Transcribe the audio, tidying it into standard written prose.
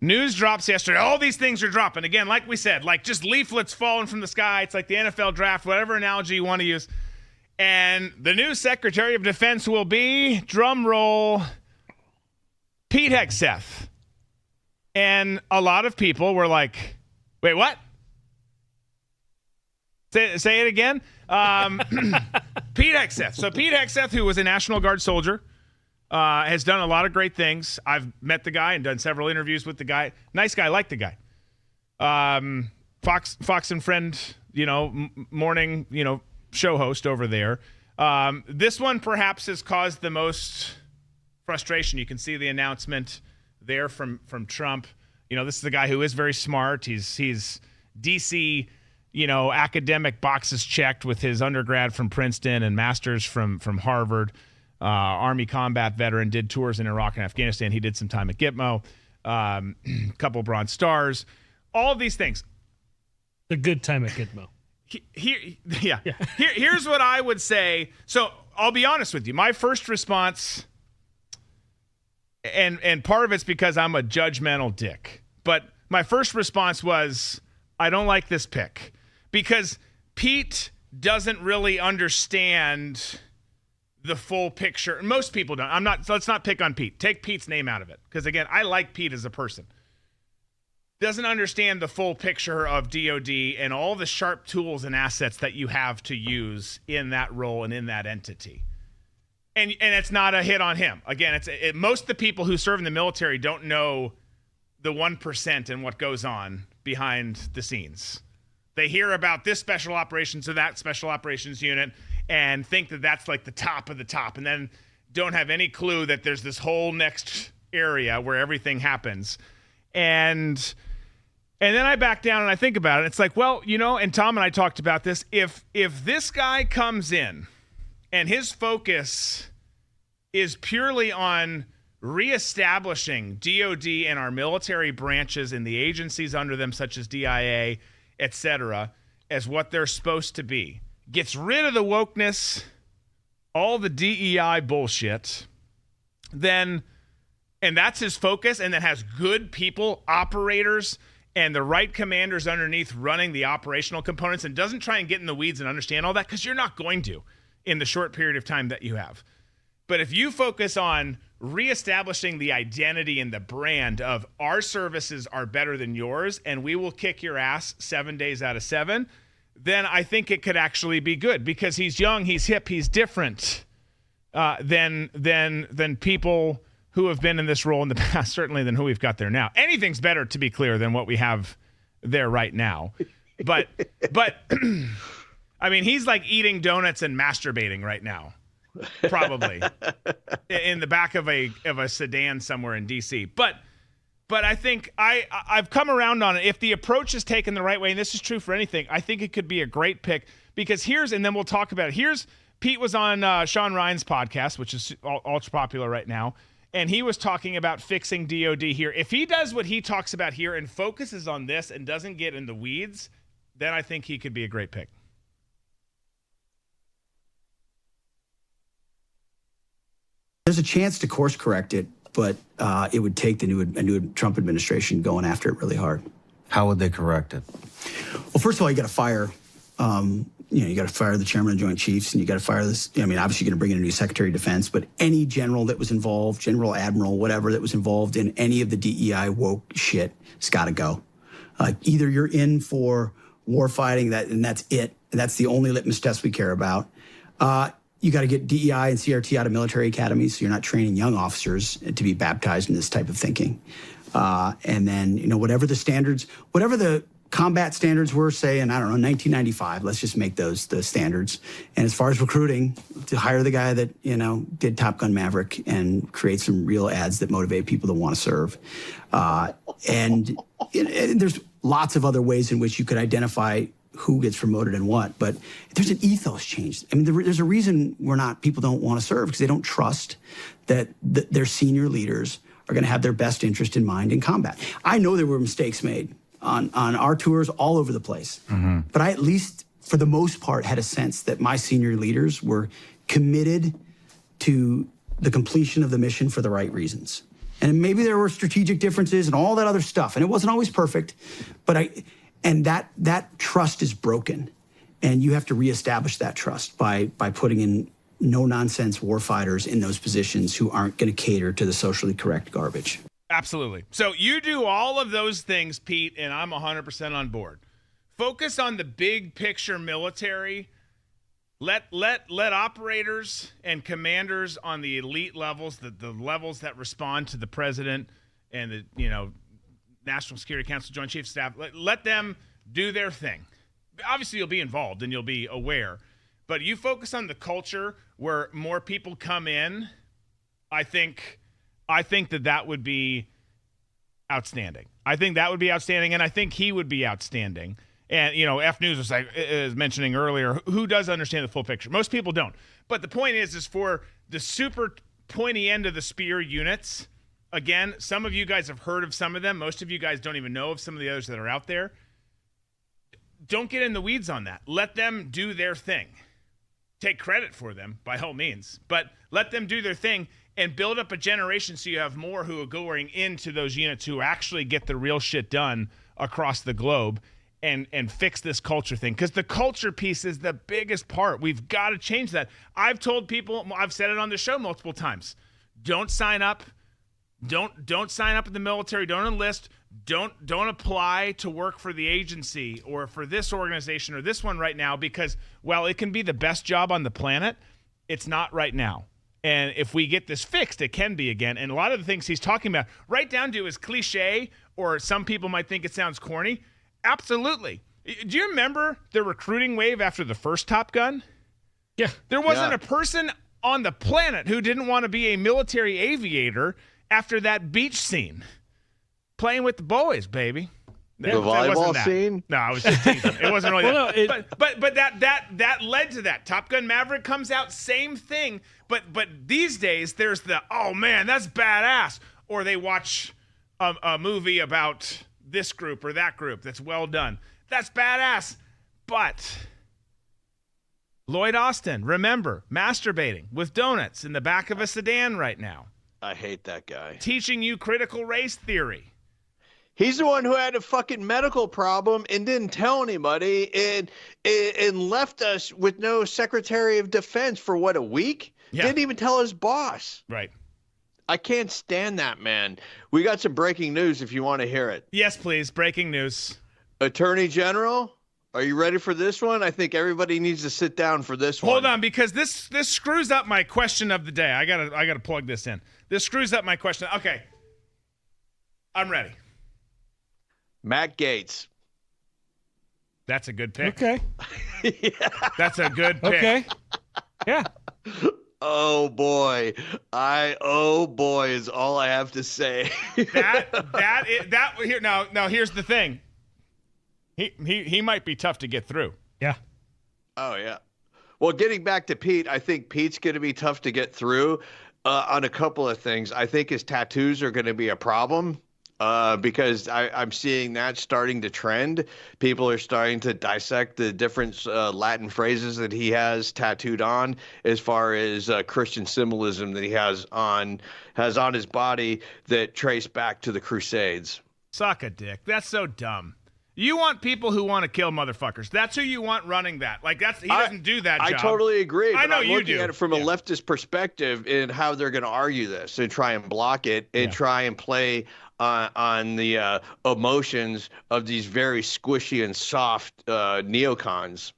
News drops yesterday. All these things are dropping. Again, like we said, like just leaflets falling from the sky. It's like the NFL draft, whatever analogy you want to use. And the new Secretary of Defense will be, drum roll, Pete Hegseth. And a lot of people were like, wait, what? Say it again. Pete Hegseth. So Pete Hegseth, who was a National Guard soldier, has done a lot of great things. I've met the guy and done several interviews with the guy. Nice guy, like the guy. Fox and Friend, morning, show host over there. This one perhaps has caused the most frustration. You can see the announcement there from Trump. This is a guy who is very smart. He's DC, academic boxes checked with his undergrad from Princeton and master's from Harvard. Army combat veteran, did tours in Iraq and Afghanistan. He did some time at Gitmo, couple Bronze Stars, all of these things. The good time at Gitmo. Here's what I would say. So I'll be honest with you. My first response, and part of it's because I'm a judgmental dick, but my first response was, I don't like this pick because Pete doesn't really understand the full picture. Most people don't. Let's not pick on Pete. Take Pete's name out of it. Because again, I like Pete as a person. Doesn't understand the full picture of DOD and all the sharp tools and assets that you have to use in that role and in that entity. And it's not a hit on him. Again, most of the people who serve in the military don't know the 1% and what goes on behind the scenes. They hear about this special operations or that special operations unit and think that that's like the top of the top, and then don't have any clue that there's this whole next area where everything happens. And then I back down and I think about it. It's like, well, and Tom and I talked about this. If this guy comes in and his focus is purely on reestablishing DOD and our military branches and the agencies under them, such as DIA, et cetera, as what they're supposed to be, gets rid of the wokeness, all the DEI bullshit, and that's his focus, and then has good people, operators, and the right commanders underneath running the operational components, and doesn't try and get in the weeds and understand all that, because you're not going to in the short period of time that you have. But if you focus on reestablishing the identity and the brand of our services are better than yours, and we will kick your ass 7 days out of 7, then I think it could actually be good, because he's young, he's hip, he's different than people who have been in this role in the past, certainly than who we've got there now. Anything's better, to be clear, than what we have there right now. But I mean, he's like eating donuts and masturbating right now, probably in the back of a sedan somewhere in DC. But I think I've come around on it. If the approach is taken the right way, and this is true for anything, I think it could be a great pick, because and then we'll talk about it. Pete was on Sean Ryan's podcast, which is ultra popular right now, and he was talking about fixing DOD here. If he does what he talks about here and focuses on this and doesn't get in the weeds, then I think he could be a great pick. There's a chance to course correct it, but it would take a new Trump administration going after it really hard. How would they correct it? Well, first of all, you got to fire. You got to fire the chairman of the Joint Chiefs, and you got to fire this. I mean, obviously, you're going to bring in a new Secretary of Defense, but any general that was involved, general, admiral, whatever, that was involved in any of the DEI woke shit, has got to go. Either you're in for war fighting, and that's it, and that's the only litmus test we care about. You got to get DEI and CRT out of military academies, so you're not training young officers to be baptized in this type of thinking. And then, whatever the standards, whatever the combat standards were, say, in, 1995, let's just make those the standards. And as far as recruiting, to hire the guy that, did Top Gun Maverick and create some real ads that motivate people to want to serve. And there's lots of other ways in which you could identify who gets promoted and what, but there's an ethos change. I mean, there's a reason people don't want to serve, because they don't trust that their senior leaders are going to have their best interest in mind in combat. I know there were mistakes made on our tours all over the place, but I, at least for the most part, had a sense that my senior leaders were committed to the completion of the mission for the right reasons. And maybe there were strategic differences and all that other stuff, and it wasn't always perfect, but that trust is broken, and you have to reestablish that trust by putting in no-nonsense warfighters in those positions who aren't going to cater to the socially correct garbage. Absolutely. So you do all of those things, Pete, and I'm 100% on board. Focus on the big picture military. Let operators and commanders on the elite levels, the levels that respond to the president and the National Security Council Joint Chiefs of Staff, let them do their thing. Obviously, you'll be involved and you'll be aware, but you focus on the culture where more people come in. I think that would be outstanding. I think that would be outstanding, and I think he would be outstanding. And, F News was mentioning earlier, who does understand the full picture? Most people don't. But the point is for the super pointy end of the spear units, again, some of you guys have heard of some of them. Most of you guys don't even know of some of the others that are out there. Don't get in the weeds on that. Let them do their thing. Take credit for them, by all means. But let them do their thing and build up a generation so you have more who are going into those units who actually get the real shit done across the globe. And fix this culture thing, because the culture piece is the biggest part. We've got to change that. I've told people, I've said it on the show multiple times, don't sign up. Don't sign up in the military. Don't enlist. Don't apply to work for the agency or for this organization or this one right now, because while it can be the best job on the planet, it's not right now. And if we get this fixed, it can be again. And a lot of the things he's talking about, right down to is cliche, or some people might think it sounds corny. Absolutely. Do you remember the recruiting wave after the first Top Gun? Yeah. There wasn't a person on the planet who didn't want to be a military aviator after that beach scene. Playing with the boys, baby. The volleyball scene? No, I was just teasing. It wasn't really Well, that. But that led to that. Top Gun Maverick comes out, same thing. But these days, there's the, oh, man, that's badass. Or they watch a movie about this group or that group that's well done. That's badass. But Lloyd Austin, remember, masturbating with donuts in the back of a sedan right now. I hate that guy. Teaching you critical race theory. He's the one who had a fucking medical problem and didn't tell anybody and left us with no Secretary of Defense for what, a week? Yeah. Didn't even tell his boss. Right. I can't stand that, man. We got some breaking news if you want to hear it. Yes, please. Breaking news. Attorney General, are you ready for this one? I think everybody needs to sit down for this one. Hold on, because this screws up my question of the day. I gotta plug this in. This screws up my question. Okay. I'm ready. Matt Gaetz. That's a good pick. Okay. Yeah. That's a good pick. Okay. Yeah. Oh boy is all I have to say. Now here's the thing. He might be tough to get through. Yeah. Oh yeah. Well, getting back to Pete, I think Pete's going to be tough to get through on a couple of things. I think his tattoos are going to be a problem. Because I'm seeing that starting to trend. People are starting to dissect the different Latin phrases that he has tattooed on, as far as Christian symbolism that he has on his body that trace back to the Crusades. Suck a dick. That's so dumb. You want people who want to kill motherfuckers. That's who you want running that. Like he doesn't do that job. I totally agree. I know I'm you looking do. at it from a leftist perspective in how they're going to argue this and try and block it and try and play on the emotions of these very squishy and soft neocons.